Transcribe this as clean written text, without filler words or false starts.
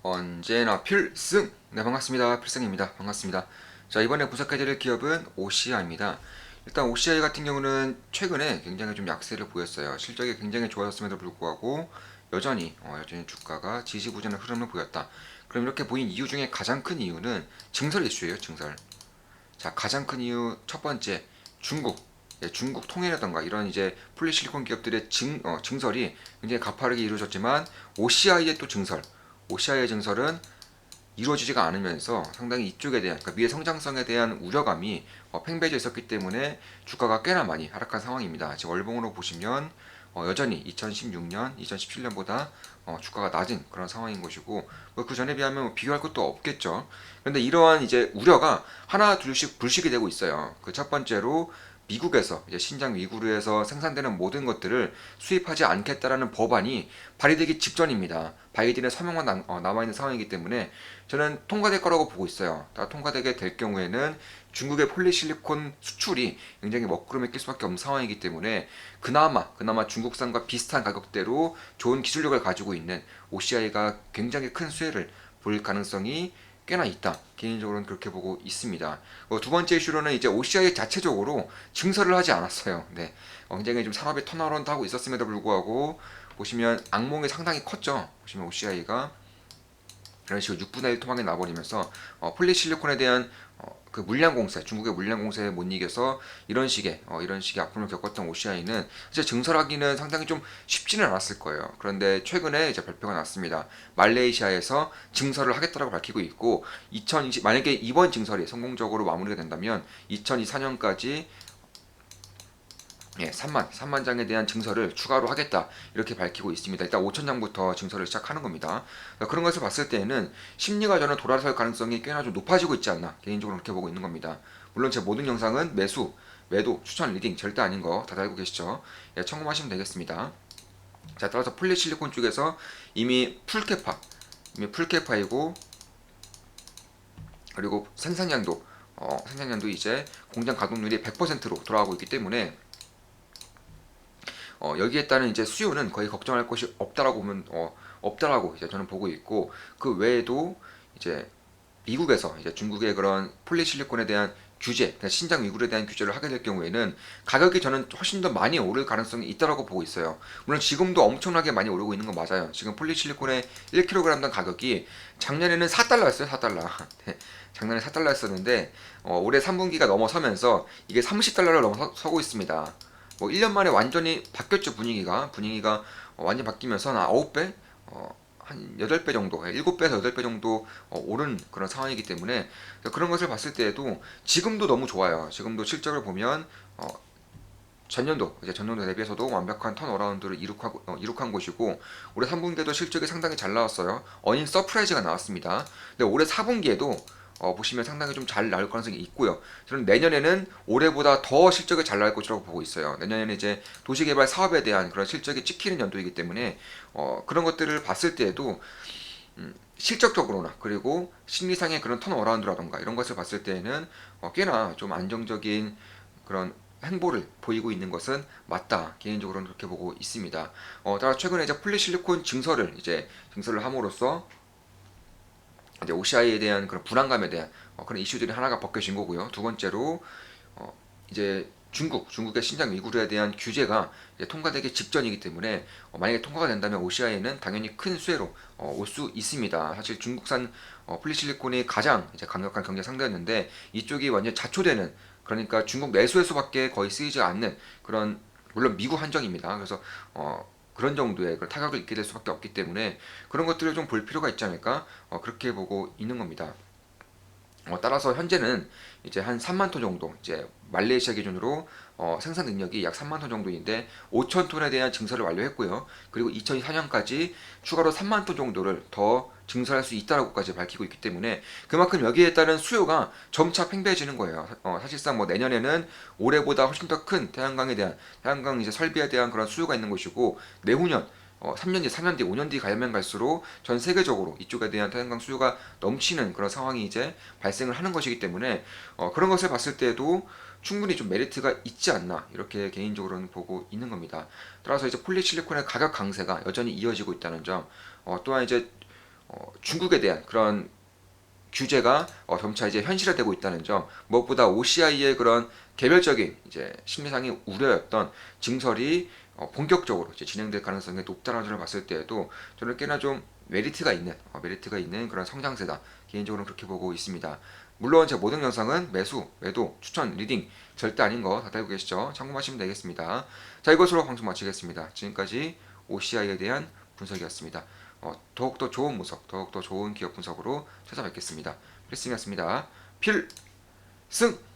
언제나 필승! 네, 반갑습니다. 필승입니다. 반갑습니다. 자, 이번에 분석해드릴 기업은 OCI입니다. 일단 OCI 같은 경우는 최근에 굉장히 좀 약세를 보였어요. 실적이 굉장히 좋아졌음에도 불구하고 여전히 주가가 지지부진한 흐름을 보였다. 그럼 이렇게 보인 이유 중에 가장 큰 이유는 증설 이슈예요. 증설. 자, 가장 큰 이유 첫 번째, 중국. 중국 통일이라던가 이런 이제 폴리실리콘 기업들의 증설이 굉장히 가파르게 이루어졌지만 OCI의 또 증설, OCI의 증설은 이루어지지가 않으면서 상당히 이쪽에 대한, 그러니까 미래 성장성에 대한 우려감이 팽배해져 있었기 때문에 주가가 꽤나 많이 하락한 상황입니다. 지금 월봉으로 보시면 여전히 2016년, 2017년보다 주가가 낮은 그런 상황인 것이고, 뭐그 전에 비하면 비교할 것도 없겠죠. 그런데 이러한 이제 우려가 하나 둘씩 불식이 되고 있어요. 그 첫 번째로 미국에서 이제 신장 위구르에서 생산되는 모든 것들을 수입하지 않겠다라는 법안이 발의되기 직전입니다. 바이든의 서명만 남아 있는 상황이기 때문에 저는 통과될 거라고 보고 있어요. 다 통과되게 될 경우에는 중국의 폴리실리콘 수출이 굉장히 먹구름에 낄 수밖에 없는 상황이기 때문에 그나마 중국산과 비슷한 가격대로 좋은 기술력을 가지고 있는 OCI가 굉장히 큰 수혜를 볼 가능성이 꽤나 있다. 개인적으로는 그렇게 보고 있습니다. 두 번째 이슈로는 이제 OCI 자체적으로 증설을 하지 않았어요. 네. 굉장히 좀 산업의 턴어라운드 하고 있었음에도 불구하고 보시면 악몽이 상당히 컸죠. 보시면 OCI가 이런 식으로 6분의 1 토막이 나버리면서 폴리실리콘에 대한 그 물량 공세, 중국의 물량 공세에 못 이겨서 이런 식의 아픔을 겪었던 OCI는 사실 증설하기는 상당히 좀 쉽지는 않았을 거예요. 그런데 최근에 이제 발표가 났습니다. 말레이시아에서 증설을 하겠다라고 밝히고 있고, 만약에 이번 증설이 성공적으로 마무리가 된다면 2024년까지 3만 장에 대한 증설을 추가로 하겠다 이렇게 밝히고 있습니다. 일단 5천 장부터 증설을 시작하는 겁니다. 그런 것을 봤을 때에는 심리가 저는 돌아설 가능성이 꽤나 좀 높아지고 있지 않나 개인적으로 그렇게 보고 있는 겁니다. 물론 제 모든 영상은 매도, 추천, 리딩 절대 아닌 거 다들 알고 계시죠? 참고하시면 되겠습니다. 자, 따라서 폴리실리콘 쪽에서 이미 풀캐파이고, 그리고 생산량도 이제 공장 가동률이 100%로 돌아가고 있기 때문에 여기에 따른 이제 수요는 거의 걱정할 것이 없다라고 이제 저는 보고 있고, 그 외에도 이제 미국에서 이제 중국의 그런 폴리실리콘에 대한 규제, 그러니까 신장 위구르에 대한 규제를 하게 될 경우에는 가격이 저는 훨씬 더 많이 오를 가능성이 있다라고 보고 있어요. 물론 지금도 엄청나게 많이 오르고 있는 건 맞아요. 지금 폴리실리콘의 1kg당 가격이 작년에는 4달러였어요, 4달러. 작년에 4달러였었는데 올해 3분기가 넘어서면서 이게 30달러를 넘어서고 있습니다. 뭐 1년 만에 완전히 바뀌었죠. 분위기가 완전히 바뀌면서 한 9배 한 8배 정도, 7배에서 8배 정도 오른 그런 상황이기 때문에 그런 것을 봤을 때에도 지금도 너무 좋아요. 지금도 실적을 보면 전년도 대비해서도 완벽한 턴어라운드를 이룩한 것이고, 올해 3분기에도 실적이 상당히 잘 나왔어요. 어닝 서프라이즈가 나왔습니다. 근데 올해 4분기에도 보시면 상당히 좀 잘 나올 가능성이 있고요. 저는 내년에는 올해보다 더 실적이 잘 나올 것이라고 보고 있어요. 내년에는 이제 도시개발 사업에 대한 그런 실적이 찍히는 연도이기 때문에 그런 것들을 봤을 때에도 실적적으로나 그리고 심리상의 그런 턴어라운드라던가 이런 것을 봤을 때에는 꽤나 좀 안정적인 그런 행보를 보이고 있는 것은 맞다. 개인적으로는 그렇게 보고 있습니다. 따라 최근에 이제 폴리실리콘 증설을 함으로써 이제 OCI에 대한 그런 불안감에 대한 그런 이슈들이 하나가 벗겨진 거고요. 두 번째로 이제 중국의 신장 위구르에 대한 규제가 이제 통과되기 직전이기 때문에 만약에 통과가 된다면 OCI에는 당연히 큰 수혜로 올 수 있습니다. 사실 중국산 폴리실리콘이 가장 이제 강력한 경제 상대였는데 이쪽이 완전 자초되는, 그러니까 중국 내수에서밖에 거의 쓰이지 않는 그런, 물론 미국 한정입니다. 그래서 그런 정도의 그런 타격을 입게 될 수밖에 없기 때문에 그런 것들을 좀 볼 필요가 있지 않을까 그렇게 보고 있는 겁니다. 따라서 현재는 이제 한 3만 톤 정도, 이제 말레이시아 기준으로 생산 능력이 약 3만 톤 정도인데 5천 톤에 대한 증설을 완료했고요. 그리고 2024년까지 추가로 3만 톤 정도를 더 증설할 수 있다라고까지 밝히고 있기 때문에 그만큼 여기에 따른 수요가 점차 팽배해지는 거예요. 사실상 뭐 내년에는 올해보다 훨씬 더 큰 태양광 이제 설비에 대한 그런 수요가 있는 것이고, 내후년 3년 뒤, 4년 뒤, 5년 뒤 가면 갈수록 전 세계적으로 이쪽에 대한 태양광 수요가 넘치는 그런 상황이 이제 발생을 하는 것이기 때문에 그런 것을 봤을 때도 충분히 좀 메리트가 있지 않나 이렇게 개인적으로는 보고 있는 겁니다. 따라서 이제 폴리실리콘의 가격 강세가 여전히 이어지고 있다는 점, 또한 이제 중국에 대한 그런 규제가 점차 이제 현실화되고 있다는 점, 무엇보다 OCI의 그런 개별적인 이제 심리상의 우려였던 증설이 본격적으로 이제 진행될 가능성이 높다는 점을 봤을 때에도 저는 꽤나 좀 메리트가 있는 그런 성장세다. 개인적으로는 그렇게 보고 있습니다. 물론 제 모든 영상은 매수, 매도, 추천, 리딩 절대 아닌 거 다들 알고 계시죠? 참고하시면 되겠습니다. 자, 이것으로 방송 마치겠습니다. 지금까지 OCI에 대한 분석이었습니다. 더욱더 좋은 분석, 더욱더 좋은 기업 분석으로 찾아뵙겠습니다. 필승이었습니다. 필승!